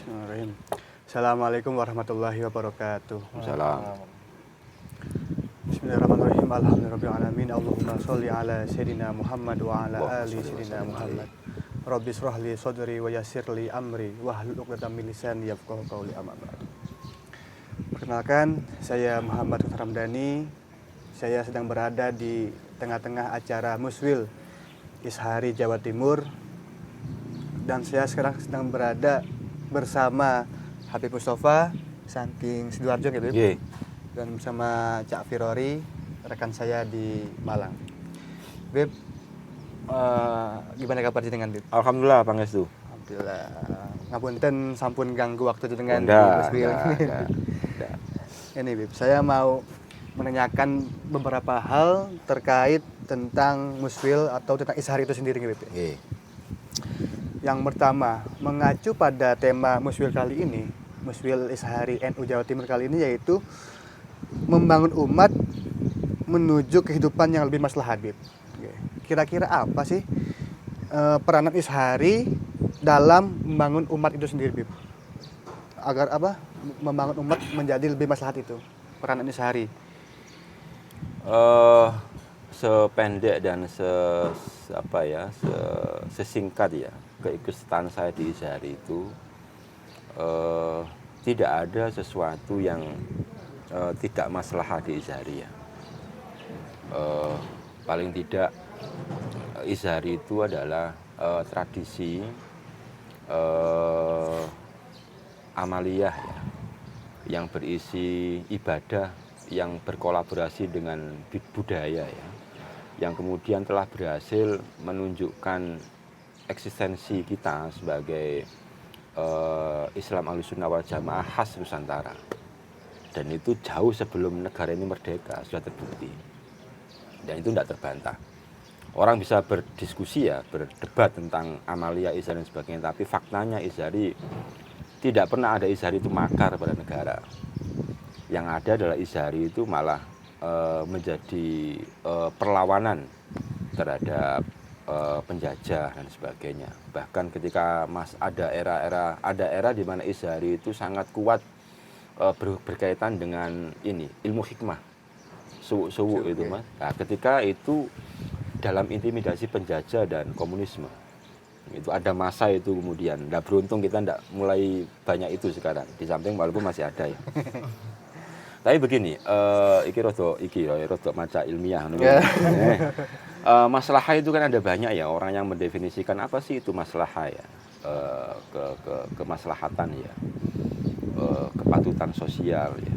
Bismillahirrahmanirrahim. Assalamualaikum warahmatullahi wabarakatuh. Salam. Bismillahirrahmanirrahim. Alhamdulillahirabbil Allahumma sholli ala sayyidina Muhammad wa ala ali sayyidina Muhammad. Rabbi shrah li sadri wa yassir li amri wahlul 'uqdatam min lisani yafqahu qawli. Amma ba'du. Perkenalkan, saya Muhammad Ramdhani. Saya sedang berada di tengah-tengah acara Muswil Ishari Jawa Timur. Dan saya sekarang sedang berada bersama Habib Mustafa saking Sidoarjo gitu. Nggih. Dan bersama Cak Firori, rekan saya di Malang. Bib, gimana kabar dengan Bib? Alhamdulillah pangestu. Alhamdulillah. Ngapunten sampun ganggu waktu dengan Nggak. Ini Bib, saya mau menanyakan beberapa hal terkait tentang Muswil atau tentang Ishari itu sendiri Bib. Nggih. Yang pertama, mengacu pada tema Muswil kali ini, Muswil Ishari NU Jawa Timur kali ini, yaitu membangun umat menuju kehidupan yang lebih maslahat, Bib. Kira-kira apa sih peranan Ishari dalam membangun umat itu sendiri, Bib? Agar apa? Membangun umat menjadi lebih maslahat itu, peranan Ishari. Sependek dan sesingkat ya keikutsertaan saya di Ishari itu tidak ada sesuatu yang tidak maslahat di Ishari ya. Paling tidak Ishari itu adalah tradisi amaliyah ya, yang berisi ibadah yang berkolaborasi dengan budaya ya, yang kemudian telah berhasil menunjukkan eksistensi kita sebagai Islam Ahlussunnah wal Jamaah khas Nusantara. Dan itu jauh sebelum negara ini merdeka sudah terbukti. Dan itu tidak terbantah. Orang bisa berdiskusi ya, berdebat tentang amalia Ishari dan sebagainya, tapi faktanya Ishari tidak pernah ada Ishari itu makar pada negara. Yang ada adalah Ishari itu malah menjadi perlawanan terhadap penjajah dan sebagainya. Bahkan ketika ada era di mana Ishari itu sangat kuat berkaitan dengan ilmu hikmah, suwu itu mas. Nah, ketika itu dalam intimidasi penjajah dan komunisme, itu ada masa itu kemudian. Nah, beruntung kita tidak mulai banyak itu sekarang. Di samping walaupun masih ada ya. Tapi begini, iki rodo maca ilmiah. Maslahah itu kan ada banyak ya orang yang mendefinisikan apa sih itu maslahah ya, kemaslahatan ya, kepatutan sosial ya.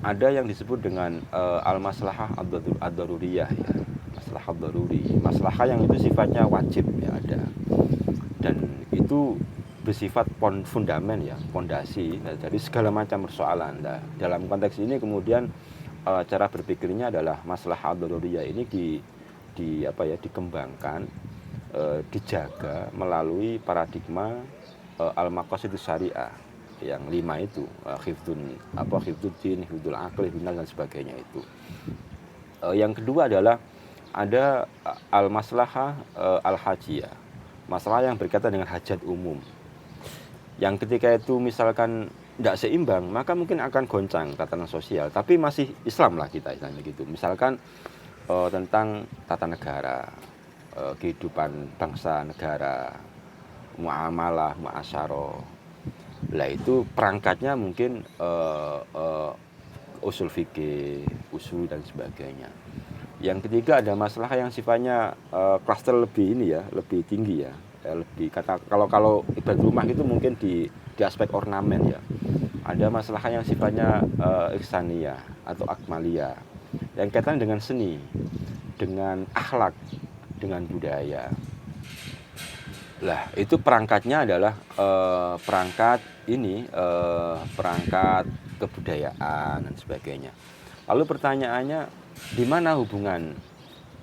Ada yang disebut dengan al-maslahah ad-daruriyah ya, maslahah daruri, maslahah yang itu sifatnya wajib ya ada, dan itu bersifat fundament ya, fondasi dari segala macam persoalan. Nah, dalam konteks ini kemudian cara berpikirnya adalah maslahah ad-daruriyah ini dikembangkan, dijaga melalui paradigma al-maqasidus syariah yang 5 itu, hifdzuddin, hifdzul aql, hifdzun dan sebagainya itu. Yang kedua adalah ada al-maslahah al-hajiyah, masalah yang berkaitan dengan hajat umum. Yang ketika itu misalkan tidak seimbang, maka mungkin akan goncang tatanan sosial, tapi masih Islam lah kita istilahnya gitu. Misalkan tentang tata negara, kehidupan bangsa negara, muamalah, muasyarah. Lah itu perangkatnya mungkin usul fikih, usul dan sebagainya. Yang ketiga ada masalah yang sifatnya klaster lebih lebih tinggi ya. Lebih kalau ibadah rumah itu mungkin di aspek ornamen ya. Ada masalah yang sifatnya ihsaniyah atau akmaliyah yang kaitan dengan seni, dengan akhlak, dengan budaya. Lah itu perangkatnya adalah perangkat kebudayaan dan sebagainya. Lalu pertanyaannya, di mana hubungan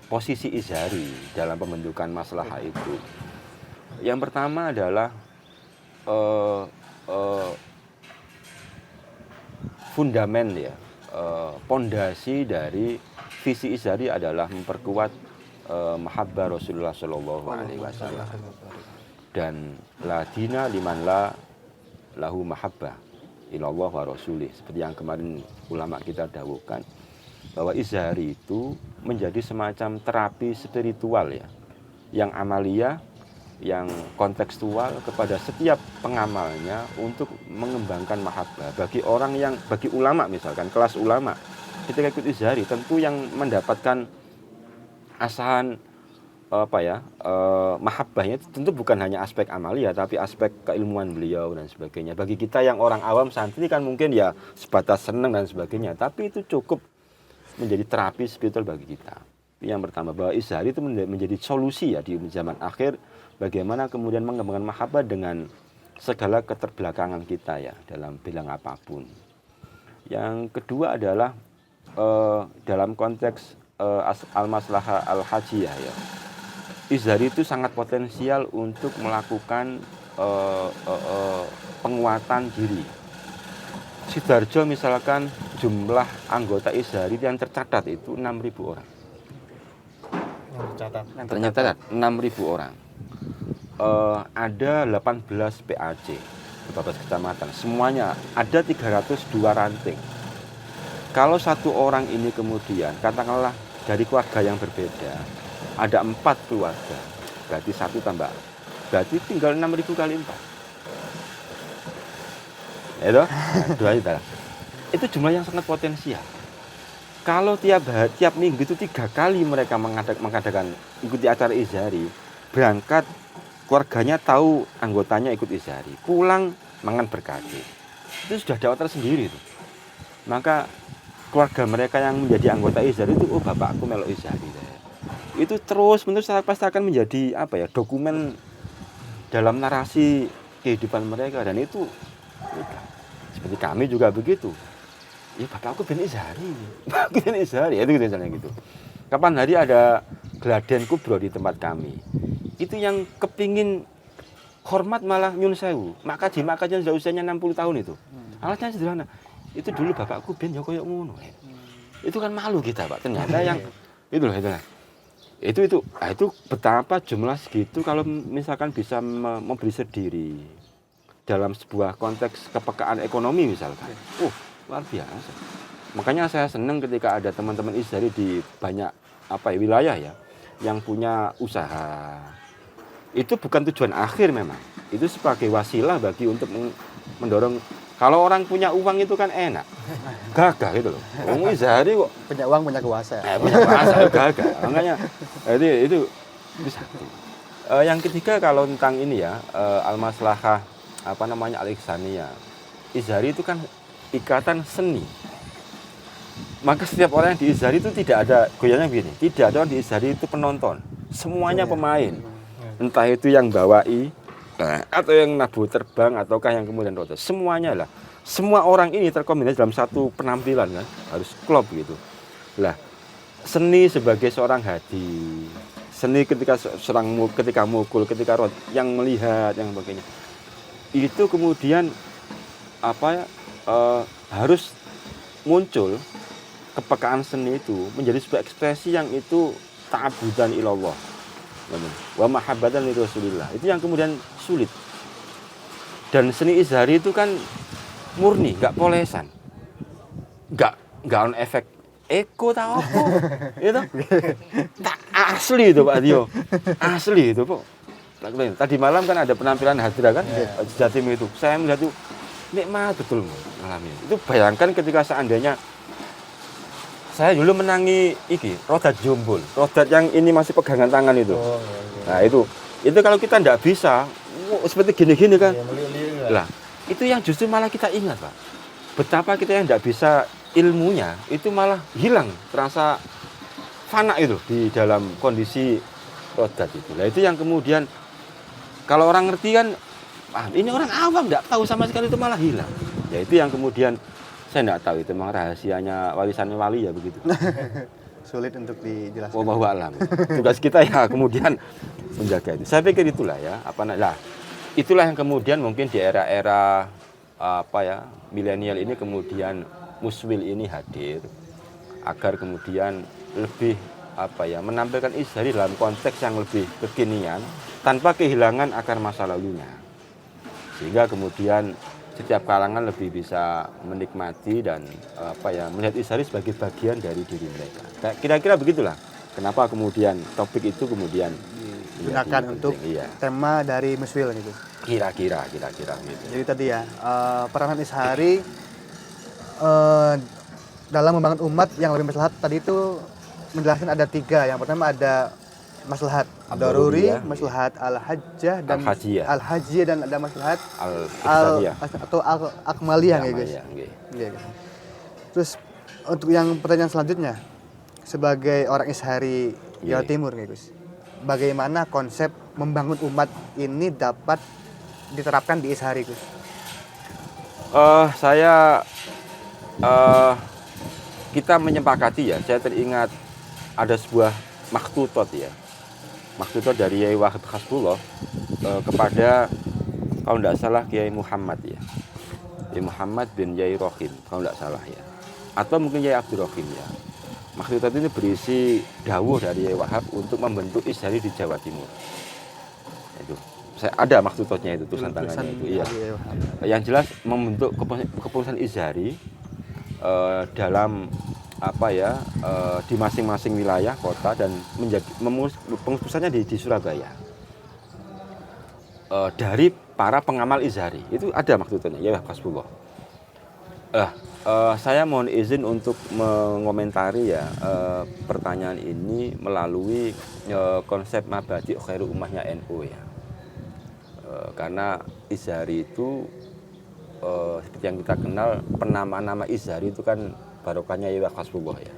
posisi Ishari dalam pembentukan maslahah itu? Yang pertama adalah fundamen ya, pondasi dari visi Ishari adalah memperkuat mahabbah Rasulullah Shallallahu Alaihi Wasallam. dan la dina liman la lahu mahabbah ilallah wa rasulih. Seperti yang kemarin ulama kita dawuhkan, bahwa izhari itu menjadi semacam terapi spiritual ya, yang amalia, yang kontekstual kepada setiap pengamalnya untuk mengembangkan mahabbah. Bagi orang yang, bagi ulama misalkan, kelas ulama, ketika ikut izhari tentu yang mendapatkan asahan mahabbahnya tentu bukan hanya aspek amalia, tapi aspek keilmuan beliau dan sebagainya. Bagi kita yang orang awam santri kan mungkin ya sebatas senang dan sebagainya, tapi itu cukup menjadi terapi spiritual bagi kita. Yang pertama, bahwa izhari itu menjadi solusi ya di zaman akhir, bagaimana kemudian mengembangkan mahabbah dengan segala keterbelakangan kita ya dalam bidang apapun. Yang kedua adalah dalam konteks al-maslahah al-hajiyah ya. Izhari itu sangat potensial untuk melakukan penguatan diri. Sidoarjo misalkan jumlah anggota izhari yang tercatat itu 6.000 orang. Ternyata 6.000 orang. Ada 18 PAC, beberapa kecamatan. Semuanya ada 302 ranting. Kalau satu orang ini kemudian, katakanlah dari keluarga yang berbeda, ada 4 keluarga, berarti 1 tambah, berarti tinggal 6.000 kali 4. Itu, itu jumlah yang sangat potensial. Kalau tiap minggu itu 3 kali mereka mengadakan ikuti acara izhari, berangkat keluarganya tahu anggotanya ikut izhari, pulang mangan berkati, itu sudah dakwah tersendiri itu. Maka keluarga mereka yang menjadi anggota izhari itu, oh bapakku melok izhari. Itu terus menerus pasti akan menjadi dokumen dalam narasi kehidupan mereka, dan itu seperti kami juga begitu. Ya bapakku ben izhari, bapakku ben izhari, itu misalnya gitu. Kapan hari ada geladen kubro di tempat kami, itu yang kepingin hormat malah nyun sewu, makaji sudah usianya 60 tahun itu. Alasannya sederhana, itu dulu bapakku ben ya koyo ngono. Itu kan malu kita Pak, ternyata yang itu betapa jumlah segitu kalau misalkan bisa memberi diri dalam sebuah konteks kepekaan ekonomi misalkan. Luar biasa. Makanya saya senang ketika ada teman-teman izhari di banyak wilayah ya yang punya usaha. Itu bukan tujuan akhir memang. Itu sebagai wasilah bagi untuk mendorong. Kalau orang punya uang itu kan enak. Gagah gitu loh. Wong izhari kok Punya uang, punya kuasa. punya kuasa gagah. Makanya itu bisa. Yang ketiga kalau tentang ini ya, al-maslahah al-ihsaniyah. Izhari itu kan ikatan seni. Maka setiap orang yang di izhari itu tidak ada goyangnya begini. Tidak ada orang di izhari itu penonton. Semuanya pemain. Entah itu yang bawai atau yang nabu terbang ataukah yang kemudian roda. Semuanya lah. Semua orang ini terkombinasi dalam satu penampilan kan. Harus klop gitu. Lah, seni sebagai seorang hadi. Seni ketika mukul, ketika roda, yang melihat, yang sebagainya. Itu kemudian harus muncul kepekaan seni itu menjadi sebuah ekspresi yang itu ta'abudan ilallah wa mahabbatan li Rasulillah. Itu yang kemudian sulit. Dan seni izhari itu kan murni, enggak polesan. Enggak on efek eko tahu apa. Itu tak asli itu Pak Dio. Asli itu Pak. Tadi malam kan ada penampilan hadirah kan Jatim itu. Saya melihat itu nikmat betul mengalami. Itu bayangkan ketika seandainya saya dulu menangi rodat jombol, rodat yang ini masih pegangan tangan itu. Nah itu kalau kita tidak bisa seperti gini-gini kan. Lah itu yang justru malah kita ingat Pak. Betapa kita yang tidak bisa ilmunya itu malah hilang, terasa fana itu di dalam kondisi rodat itu. Nah itu yang kemudian kalau orang ngerti kan, ini orang awam tidak tahu sama sekali, itu malah hilang. Ya itu yang kemudian saya tidak tahu, itu memang rahasianya warisannya wali ya begitu. Sulit untuk dijelaskan. Wallahu a'lam. Tugas kita ya kemudian menjaga itu. Saya pikir itulah ya, itulah yang kemudian mungkin di era-era milenial ini kemudian Muswil ini hadir agar kemudian lebih menampilkan izhari dalam konteks yang lebih kekinian, tanpa kehilangan akar masa lalunya. Sehingga kemudian setiap kalangan lebih bisa menikmati dan melihat Ishari sebagai bagian dari diri mereka. Kira-kira begitulah. Kenapa kemudian topik itu kemudian Gunakan untuk tema dari Muswil gitu. Kira-kira gitu. Jadi tadi ya, peranan Ishari dalam membangun umat yang lebih maslahat tadi itu menjelaskan ada 3. Yang pertama ada maslahat daruri, maslahat al-hajjah dan al-hajjiyah, dan ada maslahat atau al-akmaliyah ya guys. Iya. Terus untuk yang pertanyaan selanjutnya, sebagai orang Ishari Jawa Timur nih Gus, bagaimana konsep membangun umat ini dapat diterapkan di Ishari Gus? Kita menyepakati ya, saya teringat ada sebuah maktutot ya. Maktutot dari Yai Wahab Hasbullah kepada, kalau tidak salah, Kiai Muhammad ya. Kiai Muhammad bin Yai Rohim, kalau tidak salah ya. Atau mungkin Yai Abdul Rohim ya. Maktutot ini berisi dawuh dari Yai Wahab untuk membentuk Ishari di Jawa Timur. Itu. Saya ada maktutotnya itu, tulisan tangannya itu. Iya. Yang jelas membentuk kepengurusan Ishari dalam di masing-masing wilayah kota, dan menjadi pengurusannya di Surabaya dari para pengamal Ishari. Itu ada maksudnya ya Hasbullah. Saya mohon izin untuk mengomentari ya pertanyaan ini melalui konsep mabadi khairu ummahnya NU ya. Karena Ishari itu seperti yang kita kenal, penamaan nama Ishari itu kan barokahnya Yai Hasbullah ya,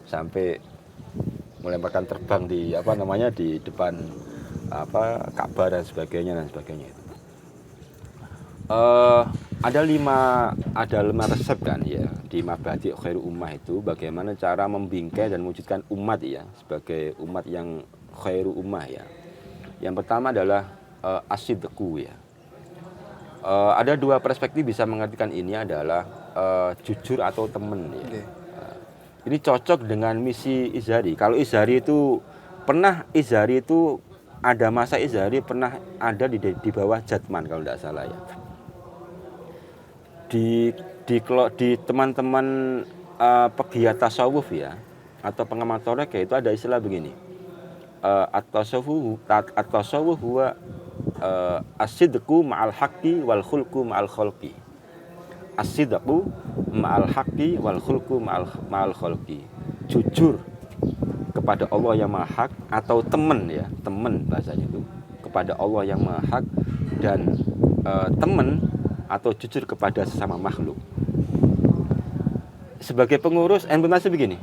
sampai melemparkan terbang di di depan Ka'bah dan sebagainya itu. Ada lima resep kan ya di Mabadi Khairu Ummah itu, bagaimana cara membingkai dan mewujudkan umat ya sebagai umat yang khairu ummah ya. Yang pertama adalah asidqu ya. Ada 2 perspektif bisa mengartikan ini adalah jujur atau teman ya. Ini cocok dengan misi Ishari. Kalau Ishari itu ada masa Ishari pernah ada di bawah Jatman kalau tidak salah ya. Di teman-teman pegiat tasawuf ya atau pengamal torek itu ada istilah begini. At-tasawuf huwa as-sidqu ma'al haqqi wal khulqu ma'al khalqi. As-sidqu ma'al haqqi wal khulqu ma'al khalqi. Jujur kepada Allah yang Maha Hak, atau teman bahasanya itu, kepada Allah yang Maha Hak, dan teman atau jujur kepada sesama makhluk. Sebagai pengurus implementasi begini.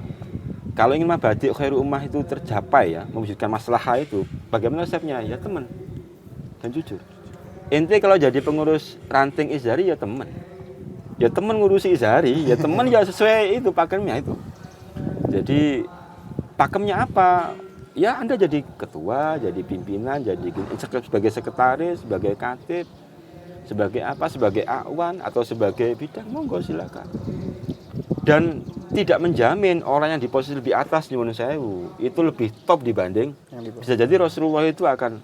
Kalau ingin mabadi khairu ummah itu tercapai ya, mewujudkan maslahah itu, bagaimana resepnya? Ya teman dan jujur. Ente kalau jadi pengurus ranting Ishari ya teman ngurusi Ishari, ya teman ya sesuai itu pakemnya itu. Jadi pakemnya apa? Ya Anda jadi ketua, jadi pimpinan, jadi sebagai sekretaris, sebagai katib, sebagai akwan atau sebagai bidang, monggo silakan. Dan tidak menjamin orang yang di posisi lebih atas nyuwun sewu itu lebih top dibanding. Bisa jadi Rasulullah itu akan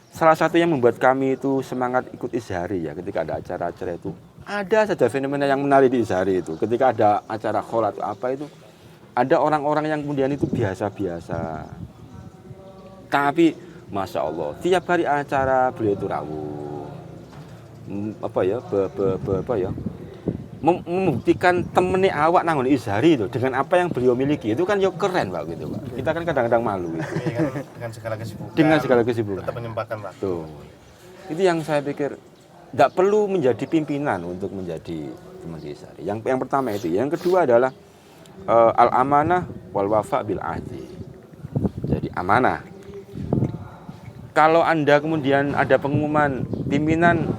salah satu yang membuat kami itu semangat ikut Ishari ya, ketika ada acara-acara itu. Ada saja fenomena yang menarik di Ishari itu. Ketika ada acara khol atau apa itu, ada orang-orang yang kemudian itu biasa-biasa. Tapi Masya Allah, tiap hari acara beliau itu rawuh. Membuktikan temennya awak nangon Ishari itu dengan apa yang beliau miliki, itu kan keren Pak gitu Pak. Kita kan kadang-kadang malu itu. Dengan segala kesibukan tetap menyempatkan waktu. Itu yang saya pikir tidak perlu menjadi pimpinan untuk menjadi teman Ishari. Yang pertama itu. Yang kedua adalah al-amanah wal wafa bil ahdi. Jadi amanah. Kalau Anda kemudian ada pengumuman pimpinan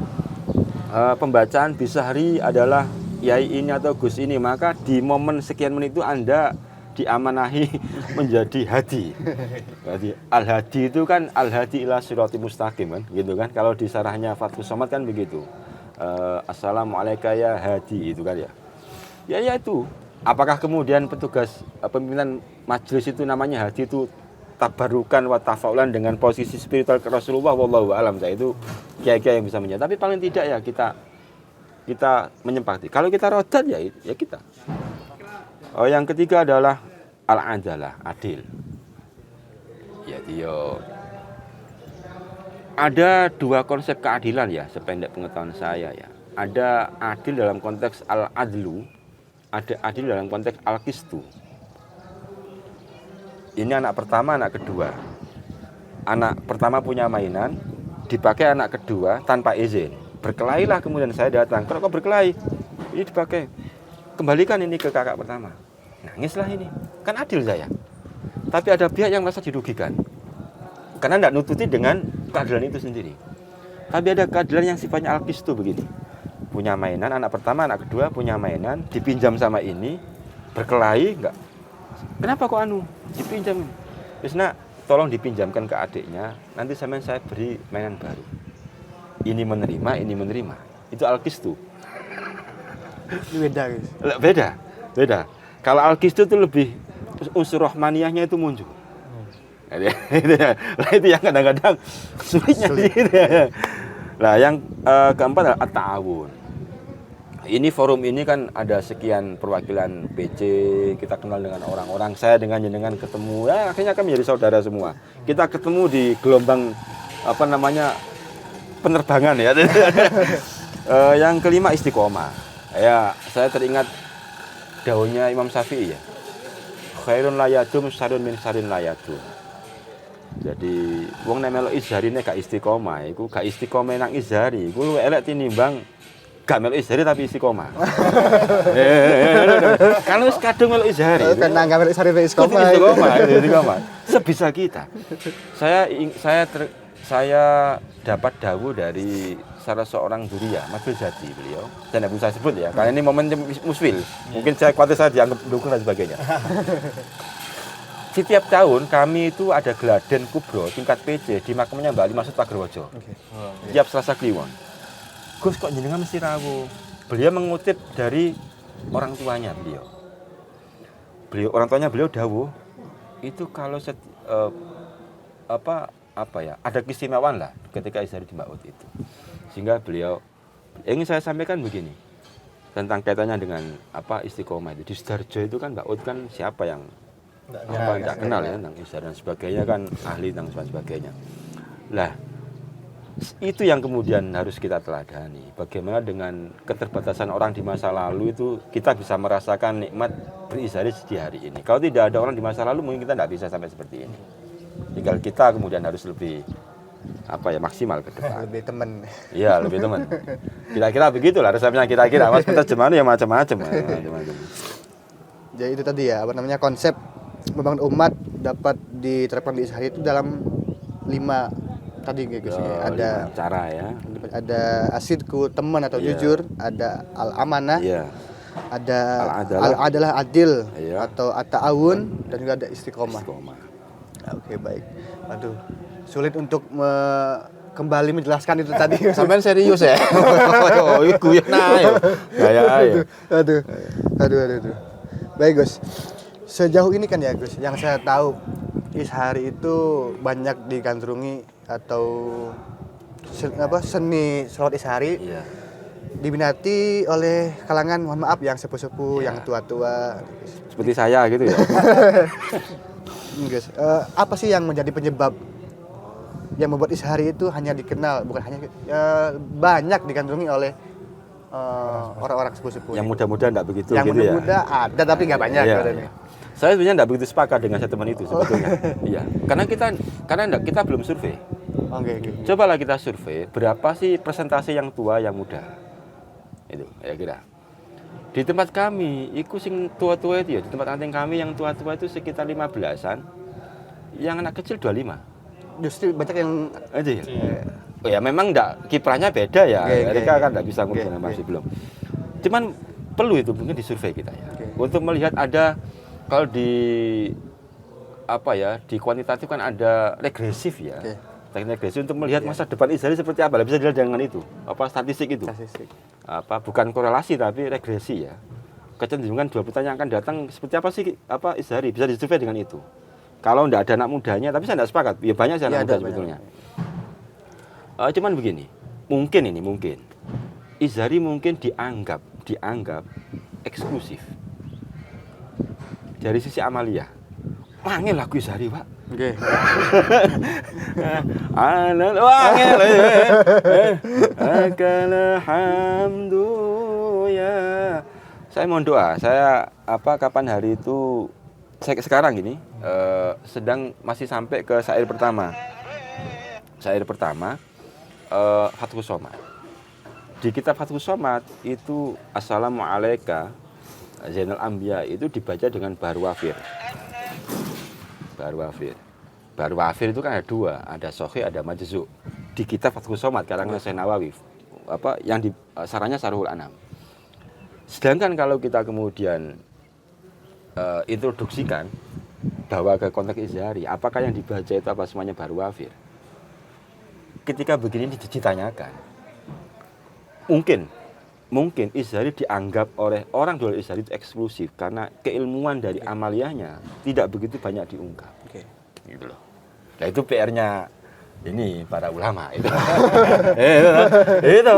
pembacaan Bishari adalah Yai ini atau Gus ini, maka di momen sekian menit itu Anda diamanahi menjadi hadi. Jadi al-hadi itu kan al-hadi ila sirati mustaqim kan, gitu kan. Kalau di sarahnya Fathus Somad kan begitu. Assalamualaikum ya hadi itu kan ya. Ya itu. Apakah kemudian petugas pimpinan majelis itu namanya hadi itu tabarukan wa tafaulan dengan posisi spiritual ke Rasulullah, wallahu alam. Saya itu kiai-kiai yang bisa menjawab. Tapi paling tidak ya kita menyempati. Kalau kita rodat ya kita. Yang ketiga adalah al-adalah, adil. Ya dia ada dua konsep keadilan ya, sependek pengetahuan saya ya. Ada adil dalam konteks al-adlu, ada adil dalam konteks al-qistu. Ini anak pertama, anak kedua. Anak pertama punya mainan, dipakai anak kedua tanpa izin. Berkelailah kemudian saya datang. Kok berkelahi? Ini dipakai. Kembalikan ini ke kakak pertama. Nangislah ini. Kan adil saya. Tapi ada pihak yang merasa dirugikan. Karena tidak nututi dengan keadilan itu sendiri. Tapi ada keadilan yang sifatnya al-qistu begini. Punya mainan, anak pertama, anak kedua punya mainan, dipinjam sama ini, berkelahi, enggak. Kenapa kok dipinjam? Terus nak, tolong dipinjamkan ke adiknya, nanti saya beri mainan baru. Ini menerima. Itu al-qistu. Beda guys. Beda. Kalau al-qistu itu lebih unsur rahmaniyahnya itu muncul. Itu yang kadang-kadang sulitnya gitu. Nah, yang keempat adalah at-ta'awun. Ini forum ini kan ada sekian perwakilan PC, kita kenal dengan orang-orang, saya dengan jenengan ketemu, ya akhirnya kami menjadi saudara semua. Kita ketemu di gelombang penerbangan ya. Yang kelima istiqomah. Ya, saya teringat daunnya Imam Syafi'i ya. Khairun layadum syarrun min syarrin layadum. Jadi wong nek melok izharine gak istiqomah, iku gak istiqomah nang izhari, iku luwih elek tinimbang gak melok izhari tapi istiqomah. Kan wis kadung melok izhari. Kan nang melok izhari istiqomah. Sebisa kita. Saya dapat dawuh dari salah seorang duriya, Mas Jati beliau. Saya tidak bisa sebut ya, karena ini momen muswil. Mungkin saya khawatir saya dianggap dukun dan sebagainya. Setiap tahun kami itu ada geladen kubro tingkat PC di makamnya Mbak Ali Masud Pagerwojo. Tiap Selasa Kliwon. Gus kok jenengan mesti rawuh. Beliau mengutip dari orang tuanya beliau. Orang tuanya beliau dawuh itu kalau ada keistimewaan lah ketika izhar di Mbak Ut itu. Sehingga beliau ingin saya sampaikan begini tentang kaitannya dengan istiqomah itu. Di Sidoarjo itu kan Mbak Ut kan siapa yang tidak kenal ya tentang izhar dan sebagainya, kan ahli dan sebagainya. Lah itu yang kemudian harus kita teladani. Bagaimana dengan keterbatasan orang di masa lalu itu kita bisa merasakan nikmat berizhar di hari ini. Kalau tidak ada orang di masa lalu mungkin kita tidak bisa sampai seperti ini. Tinggal kita kemudian harus lebih maksimal ke depan. Lebih teman. Iya, lebih teman. Kira-kira begitulah resepnya kira-kira. Mas terjemahannya ya macam-macam. Jadi itu tadi ya, konsep membangun umat dapat diterapkan di izhar itu dalam 5 tadi guys. Ada cara ya. Ada asidku, teman atau jujur, ada al-amanah. Ada al-adalah adil atau at-ta'awun dan juga ada istiqomah. Oke, baik. Aduh, sulit untuk kembali menjelaskan itu tadi. Sampean serius ya? Iku ya Aduh. Baik, Gus. Sejauh ini kan ya, Gus, yang saya tahu izhar itu banyak digandrungi atau seni sholat izhari diminati oleh kalangan, mohon maaf, yang sepuh-sepuh, yang tua-tua. Seperti saya gitu ya. Guys, apa sih yang menjadi penyebab yang membuat izhari itu hanya dikenal, bukan hanya banyak digandrungi oleh orang-orang sepuh-sepuh? Yang muda-muda enggak begitu yang gitu ya. Yang muda ada tapi enggak banyak katanya. Saya sebenarnya enggak begitu sepakat dengan statement itu sebetulnya. Iya, karena kita belum survei. Oke. Cobalah kita survei berapa sih persentase yang tua yang muda. Itu ya kira. Di tempat kami, itu sing tua-tua itu ya, di tempat anting kami yang tua-tua itu sekitar 15-an, yang anak kecil 25. Justru banyak yang aja ya. Oh ya memang kiprahnya beda ya. Mereka kan enggak bisa ngomong masih belum. Cuman perlu itu mungkin disurvei kita ya. Untuk melihat ada kalau di di kuantitatif kan ada regresif ya. Teknik regresif untuk melihat masa depan izhar seperti apa. Bisa dilihat dengan itu. Statistik itu. Bukan korelasi tapi regresi ya. Kecenderungan 2 pertanyaan akan datang seperti apa sih izhari, bisa disurvei dengan itu. Kalau enggak ada anak mudanya, tapi saya enggak sepakat. Ya banyak sih anak Ya, muda ada sebetulnya. banyak. Cuman begini, mungkin Izhari mungkin dianggap eksklusif dari sisi amaliyah. Wangel lagu Izhari, Pak. Oke. Wangel. Akala hamdu ya. Saya mohon doa. Saya kapan hari itu saya sekarang ini sedang masih sampai ke syair pertama. Syair pertama Fathus Somad. Di kitab Fathus Somad itu Assalamualaikum Zainal Anbiya itu dibaca dengan Bahr Wafir. Bahr Wafir itu kan ada dua, ada Sahih, ada Majzu. Di kitab Fathus Somad karangan Syekh Nawawi, yang di sarannya Syarhul Anam. Sedangkan kalau kita kemudian introduksikan bawa ke konteks Izhari, apakah yang dibaca itu apa semuanya Bahr Wafir? Ketika begini ditanyakan, mungkin Izhari dianggap oleh orang jual Izhari itu eksklusif karena keilmuan dari amaliyahnya tidak begitu banyak diungkap. Gitu loh. Nah itu PR-nya ini para ulama itu. Itu.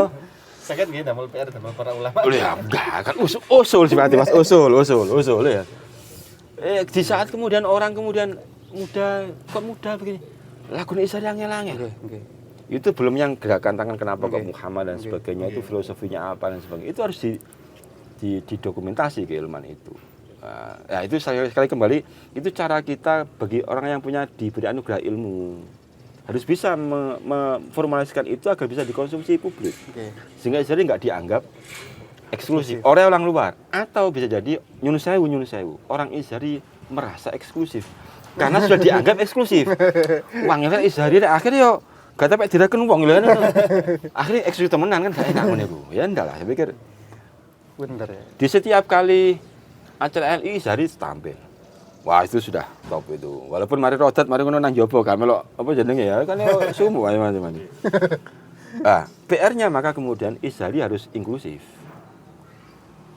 Sakit gitu damel PR damel para ulama. Ya enggak kan usul sih Mas, usul ya. Di saat kemudian orang muda begini. Lagu Izhari angel-angel. Itu belum yang gerakan tangan kenapa kok Muhammad dan sebagainya, itu filosofinya apa dan sebagainya. Itu harus didokumentasi keilmuan itu. Ya itu sekali kembali itu cara kita bagi orang yang diberi anugerah ilmu harus bisa memformulasikan itu agar bisa dikonsumsi publik. Sehingga Izhari nggak dianggap eksklusif oleh orang luar, atau bisa jadi nyun sewu orang Izhari merasa eksklusif karena sudah dianggap eksklusif. Wangnya Izhari akhirnya yo gak sampai direken wong lho kan. Akhirnya eksklusif temenan kan gak enak ngono iku. Ya ndak lah, saya pikir Bener ya. di setiap kali acara LI Izhari tampil. Wah, itu sudah top itu. Walaupun mari rodat, mari ngono nang jopo gak melok apa jenenge ya, kan yo sumu ae macam-macam. PR-nya maka kemudian Izhari harus inklusif.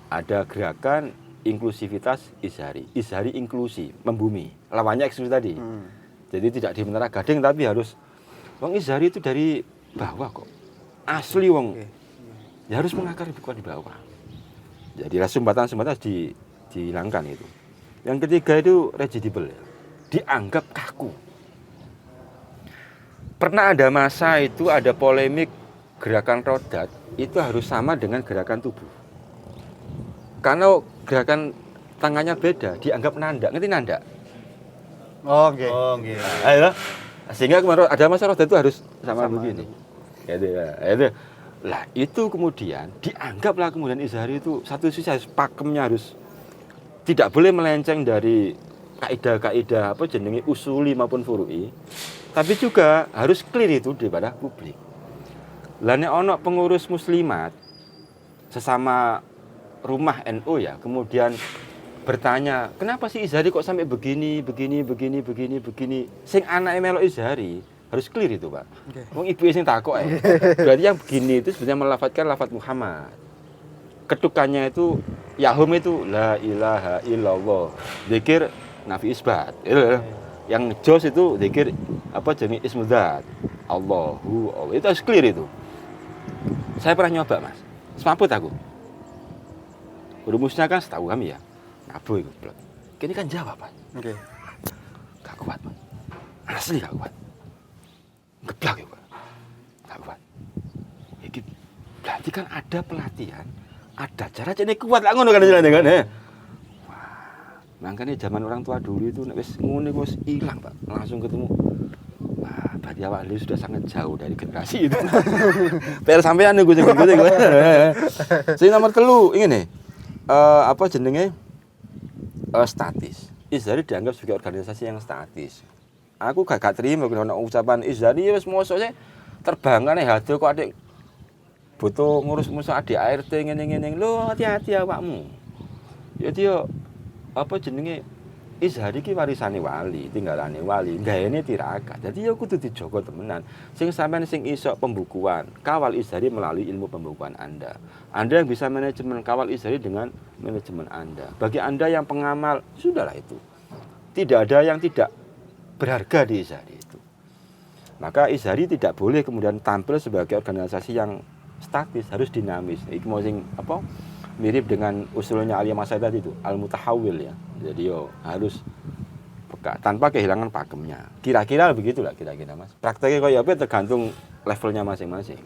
Ada gerakan inklusivitas Izhari. Izhari inklusi, membumi. Lawannya eksklusif tadi. Jadi tidak di Menara Gading tapi harus wong Izhari itu dari bawah kok. Asli wong. Ya harus mengakar bukan di bawah. Jadi sumbatan-sumbatan dihilangkan itu. Yang ketiga itu rejidible. Dianggap kaku. Pernah ada masa itu ada polemik gerakan rodat itu harus sama dengan gerakan tubuh. Karena gerakan tangannya beda, dianggap nandak. Ngerti nandak? Oke. Ayo. Sehingga kemarin ada masa rodat itu harus sama begini. Gitu ya. Lah itu kemudian dianggaplah kemudian Izhari itu satu sisi harus pakemnya harus tidak boleh melenceng dari kaidah-kaidah usuli maupun furu'i. Tapi juga harus clear itu daripada publik. Lah nek ono pengurus muslimat sesama rumah NU ya, kemudian bertanya, kenapa sih Izhari kok sampai begini. Sing anake melok Izhari harus clear itu, Pak. Wong ibu sing takok berarti yang begini itu sebenarnya melafatkan lafaz Muhammad. Ketukannya itu Yahum itu la ilaha illallah. Zikir nafi isbat. Yang jos itu zikir jenis ismudzat. Allahu Allah. Itu harus clear itu. Saya pernah nyoba, Mas. Semaput aku. Rumusnya kan setahu kami ya. Nabu itu. Ini kan Jawa, Pak. Gak kuat, Pak. Asli gak kuat. Geblak ya, Pak. Gak kuat. Ini berarti kan ada pelatihan, ada cara jadi kuat lah ngono kan jalan kan. Wah, makanya zaman orang tua dulu itu nek wis ngono wis hilang, Pak. Langsung ketemu. Wah, berarti awak dulu sudah sangat jauh dari generasi itu. PR sampean niku sing sing nomor 3 ngene. Statis. Izhari dianggap sebagai organisasi yang statis. Aku gak terima kalau ucapan Izhari wis mosok sih terbangane hado kok adik butuh ngurus adik ART ngene-ngene. Lho, hati-hati awakmu. Ya dia Izhari ki warisane wali, tinggalane wali, gaene tirakat. Jadi ya kudu dijogo temenan. Sing sampean sing iso pembukuan, kawal Izhari melalui ilmu pembukuan Anda. Anda yang bisa manajemen kawal Izhari dengan manajemen Anda. Bagi Anda yang pengamal, sudahlah itu. Tidak ada yang tidak berharga di Izhari itu. Maka Izhari tidak boleh kemudian tampil sebagai organisasi yang statis, harus dinamis. Iki mau sing apa? Mirip dengan usulnya Aliyah Masai tadi itu, al-mutahawil ya. Jadi harus peka tanpa kehilangan pakemnya. Kira-kira begitulah kira-kira Mas. Prakteknya kayak apa tergantung levelnya masing-masing.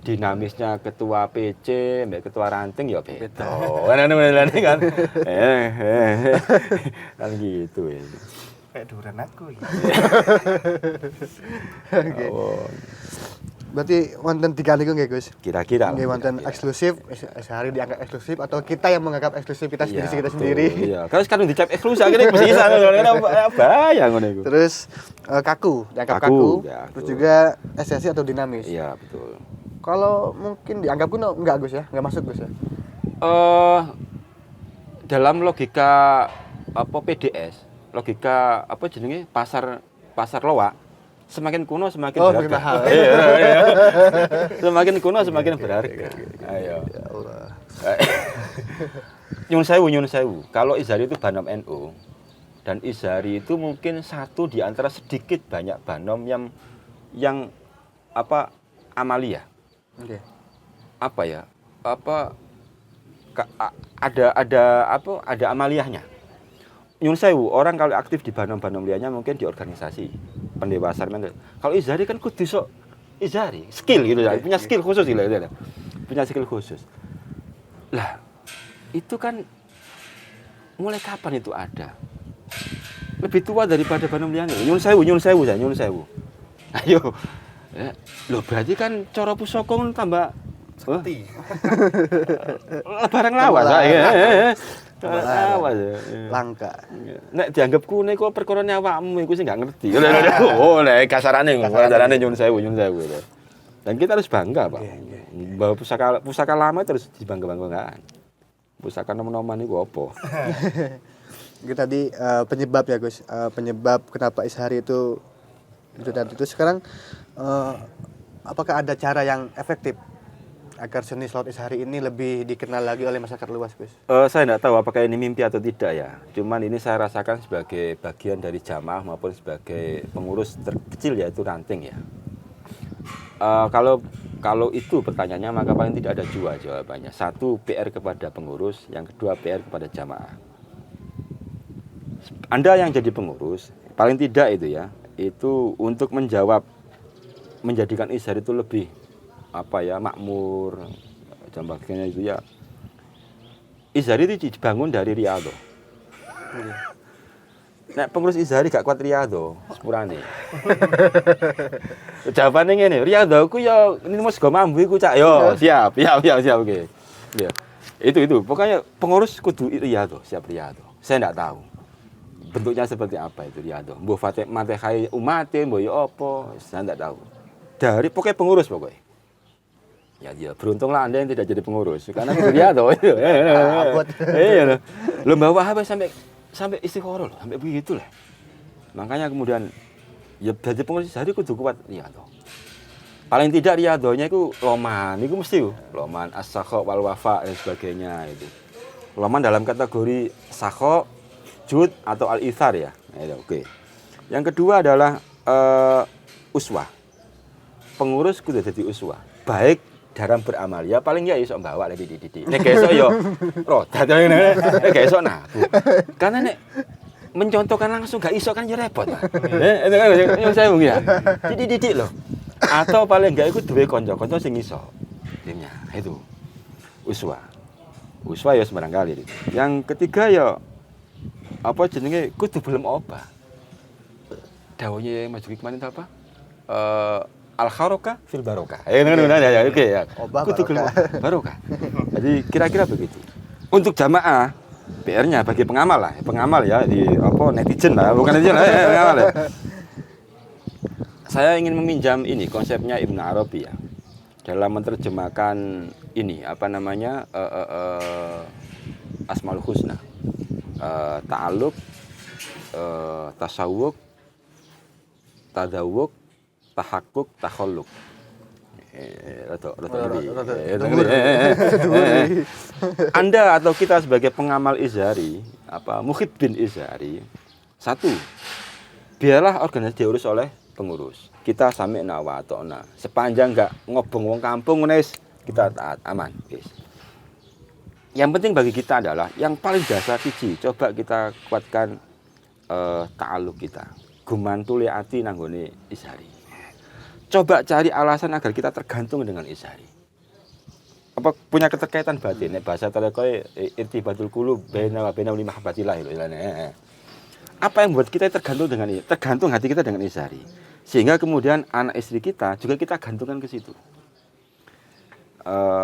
Dinamisnya ketua PC, mbak ketua ranting ya beda. Kan kan gitu ya. Kayak duran aku ya. Oke. Berarti wonten tiga niku nggih Gus. Kira-kira Nggih wonten eksklusif, sehari dianggap eksklusif atau kita yang menganggap eksklusif kita sendiri kita betul, sendiri. Iya, kalau sekarang dicap eksklusif akhirnya mesti bisa bayang ngono iku. Terus kaku, dianggap Kaku, kaku. ya, Terus betul. juga esensi atau dinamis. Iya, betul. Kalau mungkin dianggap kuno enggak Gus ya? Enggak masuk Gus ya? Dalam logika apa PDS, logika apa jenenge pasar loak, semakin kuno semakin semakin berharga. mahal. Iya. Semakin kuno semakin berharga. Ayo. Ya Allah. Nyun sewu. Kalau Izhari itu banom NU dan Izhari itu mungkin satu di antara sedikit banyak banom yang apa amalia. Oke. Apa ya? Ada amaliyahnya. Nyun sewu, orang kalau aktif di banom-banom liannya mungkin di organisasi pendewasaan mental. Kalau Izhari kan kudu iso Izhari, skill gitu ya, punya skill khusus gitu ya. Punya skill khusus. Lah, itu kan mulai kapan itu ada? Lebih tua daripada banom liannya. Nyun sewu. Ayo. Loh berarti kan cara pusaka tambah Seperti. barang lawas lawas Langka. nek dianggap kune kok perkara awakmu iku sing gak ngerti. Oh nek kasarane nyun sewu. Dan kita harus bangga, Pak. Bahwa pusaka lama itu harus dibangga-banggakan. Pusaka nom-noman iku apa? Itu tadi penyebab ya Gus, penyebab kenapa Izhari itu tadi itu sekarang apakah ada cara yang efektif agar seni Slaut Izhari ini lebih dikenal lagi oleh masyarakat luas Gus? Saya tidak tahu apakah ini mimpi atau tidak ya. Cuman ini saya rasakan sebagai bagian dari jamaah maupun sebagai pengurus terkecil yaitu ranting ya. Kalau itu pertanyaannya maka paling tidak ada dua jawabannya. Satu PR kepada pengurus, yang kedua PR kepada jamaah. Anda yang jadi pengurus, paling tidak itu ya, itu untuk menjadikan Izhari itu lebih makmur dan bagiannya itu ya. Izhari itu dibangun dari Riyadho. Nek pengurus Izhari gak kuat Riyadho, sepurane. Jawabane ngene, Riyadho ku ya ini mesti go mambu iku cak yo, siap oke. Ya. Itu pokoknya pengurus kudu Riyadho, siap Riyadho. Saya enggak tahu bentuknya seperti apa itu Riyadho. Mbuh Fatihai umate, mbuh ya apa, saya enggak tahu. Dari pokoknya pengurus pokoknya. Ya beruntunglah Anda yang tidak jadi pengurus karena Riyadho itu. Iya. Lomba wahab sampai istikharah loh, sampai begitu lah. Makanya kemudian ya jadi pengurus Izhari kudu kuat Riyadho. Paling tidak Riyadhonya itu loman, itu mesti loman as-sakha wal wafa dan sebagainya itu. Loman dalam kategori sakha, jud atau al-ithar ya. Oke. Yang kedua adalah uswah. Pengurus kudu jadi uswah. Baik dalam beramal ya paling ya iso bawa lebih dididik. Nek esok yo rodat nek esok nabu. Karena nek mencontohkan langsung gak iso kan ya repot. Itu kan yang saya mungkin ya. Dididik loh. Atau paling enggak ikut duwe kanca-kanca sing iso. Timnya itu. Uswah. Uswah ya sembarang kali. Yang ketiga ya apa jenenge kudu belum obah. Dawuhnya Mas Juki kemarin itu apa? Al-kharoka fil barokah. Oke ya. Kudu gelem barokah. Jadi kira-kira begitu. Untuk jamaah PR-nya bagi pengamal ya di netizen lah, bukan netizen lah, pengamal ya. Saya ingin meminjam ini konsepnya Ibnu Arabi ya. Dalam menerjemahkan ini Asmaul Husna. Ta'alluq, tasawwuk, tadawwuk, tahakkuk, takhalluk. Anda atau kita sebagai pengamal Izhari, muhibbin Izhari, satu, biarlah organisasi diurus oleh pengurus. Kita sami'na wa ata'na. Sepanjang enggak ngobong wong kampung wis kita taat, aman, guys. Yang penting bagi kita adalah yang paling dasar siji, coba kita kuatkan ta'aluk kita. Gumantule ati nanggone Izhari. Coba cari alasan agar kita tergantung dengan Izhari. Apa punya keterkaitan batin, bahasa telekoe irtibatul qulub baina wa baina mahabbatillah itu istilahnya. Apa yang membuat kita tergantung dengan ini? Tergantung hati kita dengan Izhari. Sehingga kemudian anak istri kita juga kita gantungkan ke situ.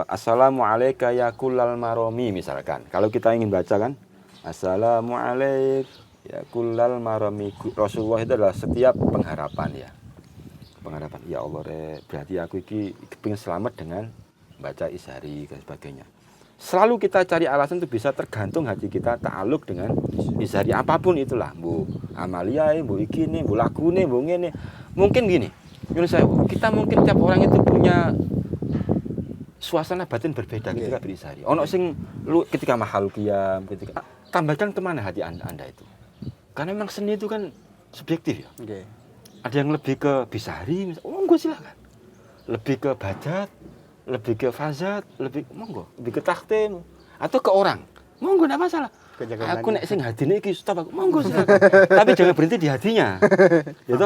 Assalamualaikum ya kullal maromi misalkan. Kalau kita ingin baca kan, Assalamualaikum ya kullal maromi. Rasulullah itu adalah setiap pengharapan ya. Pengharapan ya Allah berarti aku iki kepingin selamat dengan baca Izhari dan sebagainya. Selalu kita cari alasan untuk bisa tergantung hati kita ta'aluk dengan Izhari apapun itulah, Bu Amalia, Bu iki nih, Bu lakune, Bu ngene. Mungkin gini, kita mungkin tiap orang itu punya suasana batin berbeda ketika berizhari. Ono sing lu ketika mahal qiyam, ketika tambahkan kemana hati anda itu. Karena memang seni itu kan subjektif ya. Oke. Ada yang lebih ke bizari, monggo silakan. Lebih ke bajat, lebih ke fazat, lebih monggo, lebih ke taktim atau ke orang. Monggo enggak masalah. Aku nek sing hadine iki stop aku. Monggo silakan. Tapi jangan berhenti di hatinya. Gitu.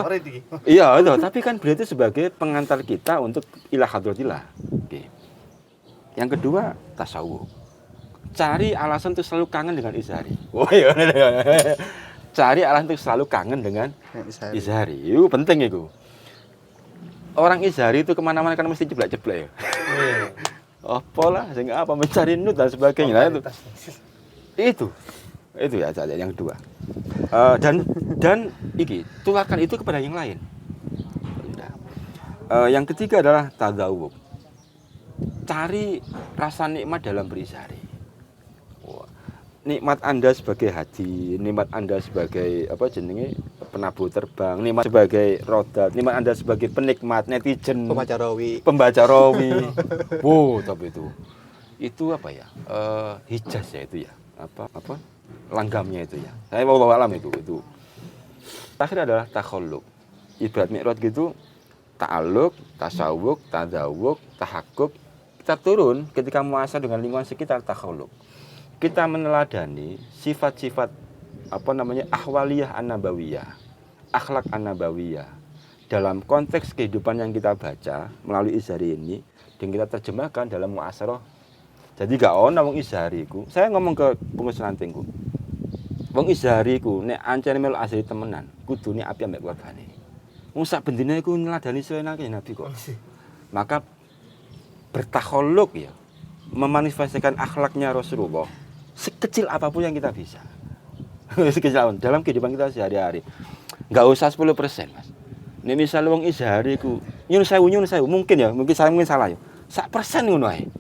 Iya, itu. Tapi kan berarti sebagai pengantar kita untuk ila hadratillah. Oke. Yang kedua, tasawuf. Cari alasan untuk selalu kangen dengan Izhari. Oh iya. Cari alasan untuk selalu kangen dengan Izhari. Itu penting itu. Orang Izhari itu kemana-mana kan mesti jeblak-jeblak ya. Apa lah, sehingga apa mencari nut dan sebagainya. Nah, itu ya saja yang kedua. Dan iki tularkan itu kepada yang lain. Yang ketiga adalah tadzawuq. Cari rasa nikmat dalam berizhari. Nikmat Anda sebagai haji, nikmat Anda sebagai penabuh terbang, nikmat sebagai rodat, nikmat Anda sebagai penikmat netizen, pembaca rawi. Wow, tapi itu apa ya? Hijaz ya itu ya. Apa? Langgamnya itu ya. Saya wallahu alam itu. Terakhir adalah takhalluk. Ibarat mi'raj gitu, ta'alluq, tasawwuk, tadzawuq, tahakkuk. Kita turun ketika muasah dengan lingkungan sekitar takhalluk. Kita meneladani sifat-sifat ahwaliyah an-nabawiyah, akhlak an-nabawiyah dalam konteks kehidupan yang kita baca melalui Izhari ini dan kita terjemahkan dalam muasarah. Jadi gak ono wong Izhari ku. Saya ngomong ke pengurus rantingku. Wong Izhari ku nek ancene melu Izhari temenan, kudune api ambek keluargane. Wong sak bendine iku neladani senake Nabi kok. Maka bertakhalluk ya, memanifestasikan akhlaknya Rasulullah sekecil apapun yang kita bisa. Sekecil apapun dalam kehidupan kita sehari-hari. Enggak usah 10%, Mas. Nek misal wong Izhari ku nyun sewu mungkin saya salah ya. 1% ngono ae.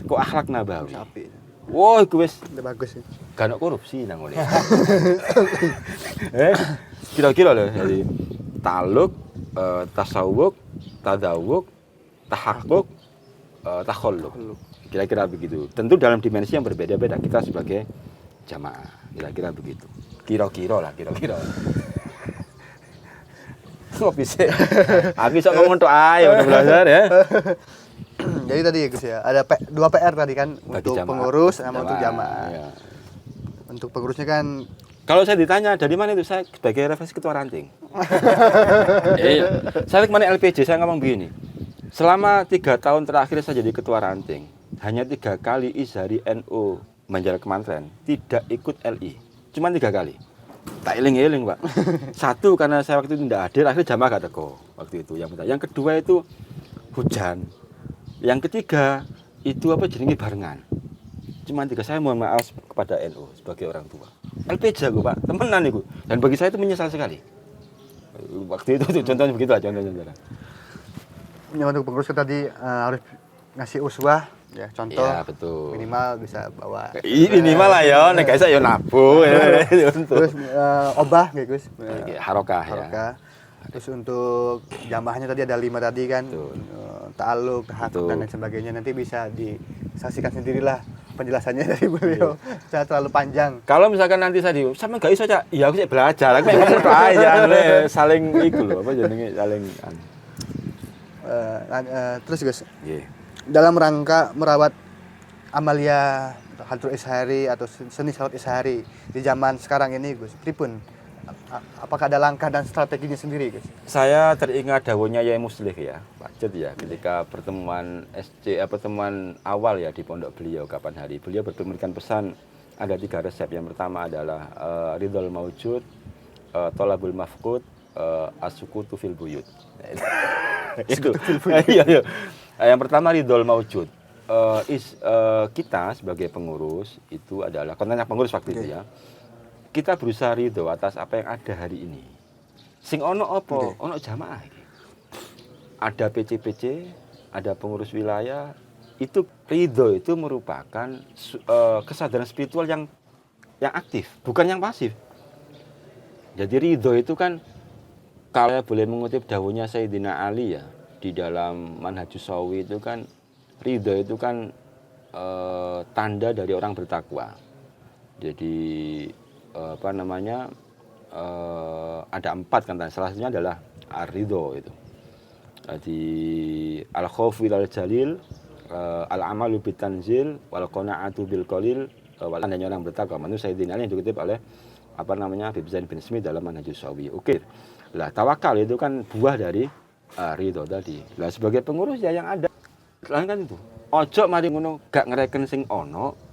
Kok akhlak nabawi. Apik. Wah, iku wis bagus ya. Gak ono korupsi nang ngene. Kira-kira lho jadi ta'alluq, tasawwuk, tadzawuq, tahakkuk, takhalluk. Kira-kira begitu. Tentu dalam dimensi yang berbeda-beda kita sebagai jamaah. Kira-kira begitu. Kira-kira. Kok bisa? Aku bisa ngomong tok ae udah belajar ya. Jadi tadi ya Gus ya, ada dua PR tadi kan bagi untuk jamaah, pengurus sama untuk jamaah. Ya. Untuk pengurusnya kan kalau saya ditanya dari mana itu, saya sebagai referensi ketua ranting. Saya kemarin LPJ saya ngomong begini. Selama 3 tahun terakhir saya jadi ketua ranting, hanya 3 kali Izhari NU Banjar Kemantren tidak ikut LI. Cuma 3 kali. Tak eling-eling, Pak. Satu karena saya waktu itu tidak hadir, akhirnya jamaah gak teko waktu itu. Yang kedua itu hujan. Yang ketiga itu barengan. Cuma 3, saya mohon maaf kepada NU sebagai orang tua. LPJ aku, Pak, temenan itu. Dan bagi saya itu menyesal sekali. Waktu itu contohnya begitu aja contohnya. Ya, untuk pengurus kita tadi harus ngasih uswah ya, contoh ya, betul. Minimal bisa bawa minimal lah ya, nek gak iso ya nabu ya. Terus obah ya Gus. Harokah ya. Terus untuk jamaahnya tadi ada 5 tadi kan. Ta'alluq, tahakkuk dan lain sebagainya, nanti bisa disaksikan sendirilah penjelasannya dari beliau. Saya terlalu panjang. Kalau misalkan nanti saya sama gak iso Cak, ya aku sih belajar, aku ngomong aja saling iku lho, apa jenenge saling Terus Gus, nggih. dalam rangka merawat amalia Hadrul Ishari atau seni salat Ishari di zaman sekarang ini Gus, pripun? Apakah ada langkah dan strateginya sendiri Gus? Saya teringat dawuhnya Yai Muslih ya, Pak Jet ya, ketika pertemuan pertemuan awal ya di pondok beliau kapan hari. Beliau memberikan pesan ada 3 resep. Yang pertama adalah ridhol maujud, tolabul mafqud, as-sukutu fil buyut. Itu. Iya. Yang pertama ridhol maujud. Kita sebagai pengurus itu adalah kontennya pengurus waktu itu ya. Kita berusaha ridho atas apa yang ada hari ini. Sing ono apa? Ono jamaah iki. Ada PCPC, ada pengurus wilayah. Itu ridho itu merupakan kesadaran spiritual yang aktif, bukan yang pasif. Jadi ridho itu kan kalau boleh mengutip dawuhnya Sayyidina Ali ya, di dalam Manhajus Shawi itu kan ridho itu kan tanda dari orang bertakwa. Jadi ada 4 kan, salah satunya adalah ar-ridho itu. Jadi al-khaufu ilal jalil, al-amalu bitanzil, wal qana'atu bil qalil, wal tandanya orang bertakwa. Menurut Sayyidina Ali yang dikutip oleh Habib Zain bin Smith dalam Manhajus Shawi. Oke. Lah tawakal itu kan buah dari ridho tadi. Lah sebagai pengurus ya yang ada selain kan itu. Ojo mari ngono gak ngereken sing ono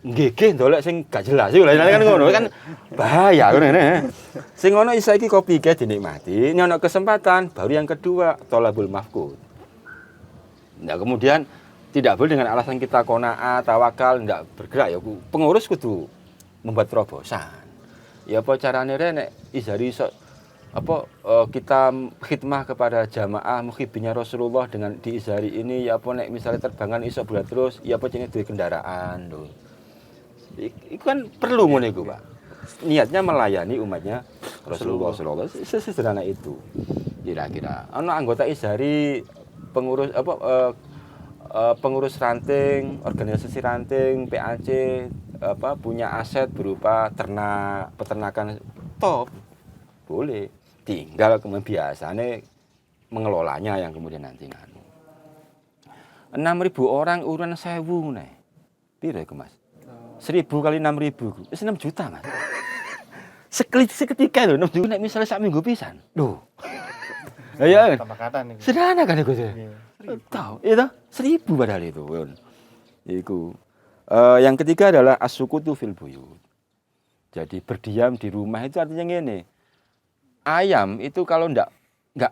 nggih ndolek sing gak jelas iku lha kan ngono kan bahaya ngono. Sing ngono saiki kopi ge dinikmati, ini ono kesempatan baru yang kedua tolabul mafqud. Nah, kemudian tidak boleh dengan alasan kita qanaah, tawakal ndak bergerak ya pengurus kudu membuat terobosan. Ya apa carane nek izari kita khidmah kepada jamaah muhibbinya Rasulullah dengan diizari ini ya apa nek misalnya terbangan iso bulat terus ya apa jenenge duwe kendaraan lho. Itu kan perlu ngono iku, Pak. Niatnya melayani umatnya Rasulullah sallallahu alaihi wasallam. Sesederhana itu. Kira-kira ana anggota Izhari pengurus pengurus ranting, organisasi ranting, PAC punya aset berupa ternak, peternakan top. Boleh. Tinggal biasane mengelolanya yang kemudian nanti nganu. 6.000 orang urunan 1.000 nih. Piro iku, Mas? 1.000 kali 6.000 wis 6 juta Mas. Seketika lho 6 juta nek misalnya sak minggu pisan. Lho. Ya Tambah kata nih. sederhana kan iku. Tahu, itu 1.000 padahal itu. Iku. Yang ketiga adalah as-sukutu fil buyut. Jadi berdiam di rumah itu artinya ngene. Ayam itu kalau enggak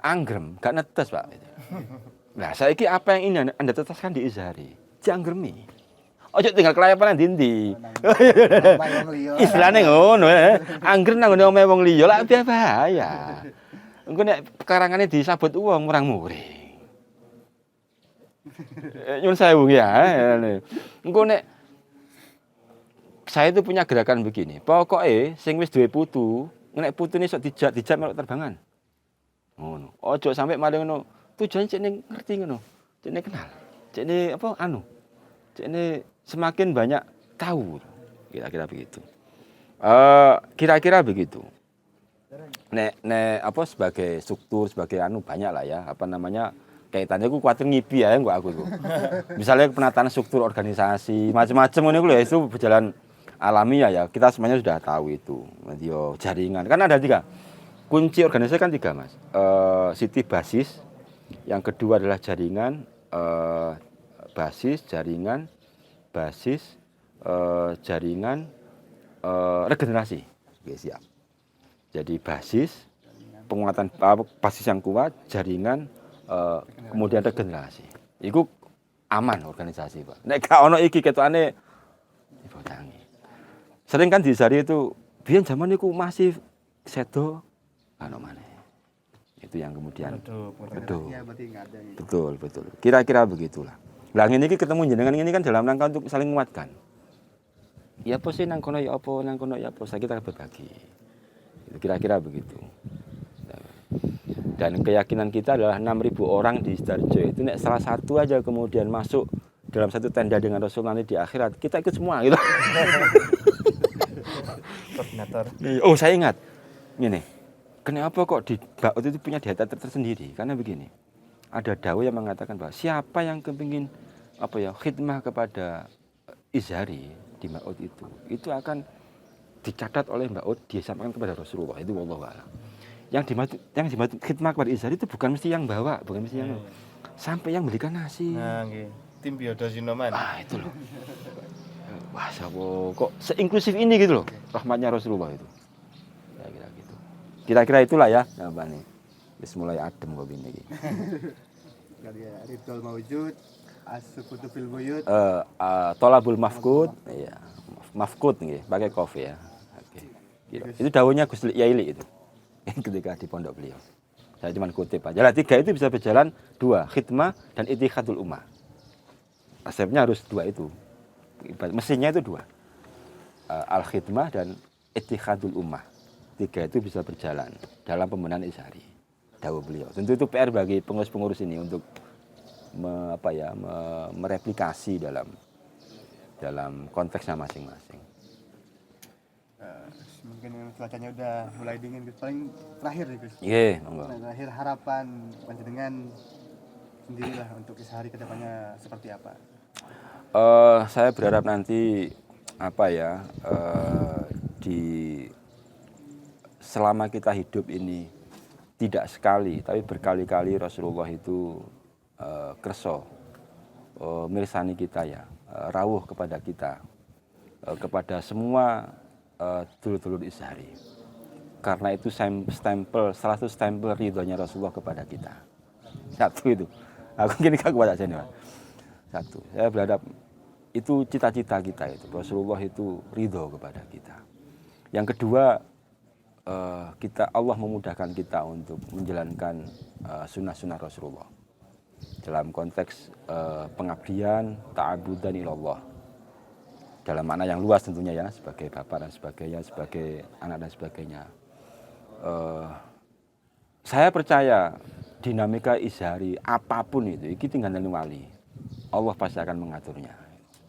anggrem, enggak netes, Pak. Nah, saiki apa yang ini Anda tetaskan di Izhari? Jangremi. Ojo tinggal kelayapan ndi-ndi. Istilahnya ngono angger nang ngene omahe wong liya lak bahaya. Engko nek perkarangane disabut wong murang-muring. Nyun sewu ya. Engko nek saya itu punya gerakan begini. Pokoknya sing wis duwe putu, nek putune sok dijak melok terbangan. Ngono. Ojo sampai malah ngono. Tujuan cek ngerti ngono. Cek kenal. Cek cek semakin banyak tahu, kira-kira begitu. Kira-kira begitu. Nek sebagai struktur, sebagai banyak lah ya, kaitannya aku kuatir ngipi ya enggak aku. Misalnya penataan struktur organisasi, macam-macam ngono lho itu berjalan alamiah ya. Kita semuanya sudah tahu itu. Yo jaringan. Kan ada 3. Kunci organisasi kan 3, Mas. Siti basis, yang kedua adalah jaringan, basis, jaringan, regenerasi. Oke, siap. Jadi basis, penguatan basis yang kuat, jaringan, kemudian regenerasi. Iku aman organisasi, Pak. Nek gak ono iki ketokane dibotangi. Sering kan di Izhari itu biyen zaman iku masih sedo maneh. Itu yang kemudian betul. Kira-kira begitulah. Lah ngene iki ketemu jenengan ini kan dalam rangka untuk saling menguatkan. Ya apa sih nang kono ya apa, nang kono ya apa, kita berbagi. Itu kira-kira begitu. Dan keyakinan kita adalah 6.000 orang di Sidoarjo itu nek salah satu aja kemudian masuk dalam satu tenda dengan Rasul nanti di akhirat, kita ikut semua gitu. Koordinator. Oh, saya ingat. Gini. Kenapa kok di Ba'ud itu punya data tersendiri? Karena begini. Ada dawuh yang mengatakan bahwa siapa yang kepingin khidmah kepada Izhari di Ba'ud itu akan dicatat oleh Ba'ud, disampaikan kepada Rasulullah. Itu wallahu a'lam. Yang dimaksud khidmah kepada Izhari itu bukan mesti yang bawa, bukan mesti yang sampai yang belikan nasi. Nah, nggih. Tim Biodosinoman. Itu loh. Wah, kok seinklusif ini gitu loh. Rahmatnya Rasulullah itu. Kira-kira gitu. Kira-kira itulah ya, Mbak nih. Wis mulai adem kopi ini. Ridhol maujud, as-sukutu fil buyut. Tolabul mafkud, iya. Mafkud nggih, pakai kopi ya. Oke. Gitu. Itu dawuhnya Gus Yaili itu. Ketika di pondok beliau. Saya cuma kutip aja. Lah 3 itu bisa berjalan 2, khidmah dan ittikhadul ummah. Resepnya harus 2 itu. Mesinnya itu 2. Al-khidmah dan ittikhadul ummah. 3 itu bisa berjalan dalam pembenahan Izhari. Dawuh beliau. Tentu itu PR bagi pengurus-pengurus ini untuk mereplikasi dalam konteksnya masing-masing. Mungkin cuacanya udah mulai dingin, Gus. Paling terakhir nih, Gus. Iya, monggo. Terakhir harapan panjenengan sendirilah untuk Izhari ke depannya seperti apa? Saya berharap nanti selama kita hidup ini tidak sekali tapi berkali-kali Rasulullah itu kerso mirsani kita ya, rawuh kepada kita, kepada semua dulur-dulur Izhari. Karena itu salah satu stempel ridhonya Rasulullah kepada kita. Satu itu. Aku gini kepada saya. Satu, saya berharap itu cita-cita kita itu. Rasulullah itu ridho kepada kita. Yang kedua, Allah memudahkan kita untuk menjalankan sunnah-sunnah Rasulullah. Dalam konteks pengabdian, ta'abudan ilallah. Dalam makna yang luas tentunya ya, sebagai bapak dan sebagainya, sebagai anak dan sebagainya. Saya percaya dinamika Izhari apapun itu tinggal dari wali. Allah pasti akan mengaturnya.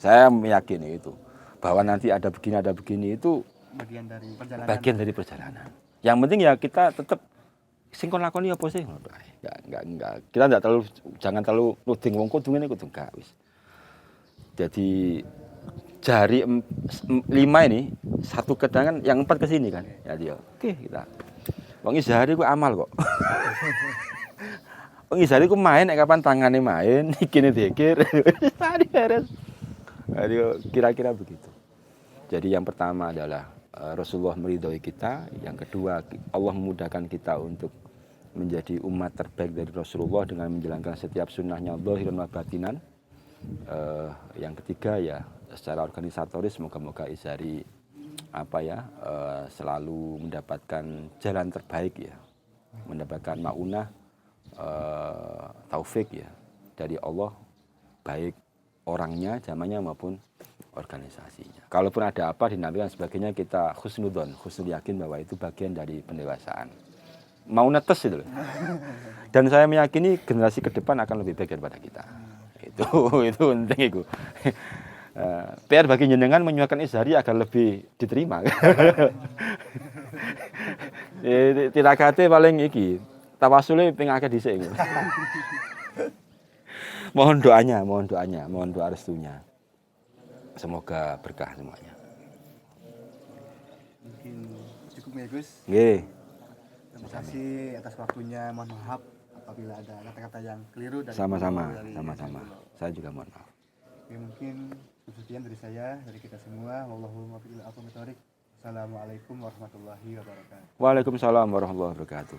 Saya meyakini itu. Bahwa nanti ada begini itu bagian dari perjalanan. Yang penting ya kita tetap singkon lakoni apa sih? Enggak. Kita jangan terlalu nuding wong kudu ngene kudu enggak wis. Jadi jari 5 ini satu kedangan yang 4 ke sini kan. Jadi oke kita. Wong Izhari ku amal kok. Wong Izhari ku main nek kapan tangane main, ikine dikir. Tadi beres. Jadi kira-kira begitu. Jadi yang pertama adalah Rasulullah meridhoi kita, yang kedua Allah memudahkan kita untuk menjadi umat terbaik dari Rasulullah dengan menjalankan setiap sunnahnya zahiran wa batinan. Yang ketiga ya secara organisatoris moga-moga Izhari selalu mendapatkan jalan terbaik ya, mendapatkan maunah taufik ya dari Allah, baik orangnya, zamannya maupun organisasinya. Kalaupun ada apa dinamakan sebagainya, kita husnul yakin bahwa itu bagian dari pendewasaan. Mau netes itu loh. Dan saya meyakini generasi ke depan akan lebih baik daripada kita. Itu penting itu. PR bagi jenengan menyuarakan Izhari agar lebih diterima. Tidak kate paling iki tawasule ping akeh dhisik. Mohon doa restunya. Semoga berkah semuanya. Mungkin cukup ya, Gus. Nggih. Terima kasih atas waktunya. Mohon maaf apabila ada kata-kata yang keliru dari Sama-sama. Rasulullah. Saya juga mohon maaf. Oke, mungkin sekian dari saya, dari kita semua. Wallahu muwaffiq ila aqwamit thoriq. Assalamualaikum warahmatullahi wabarakatuh. Waalaikumsalam warahmatullahi wabarakatuh.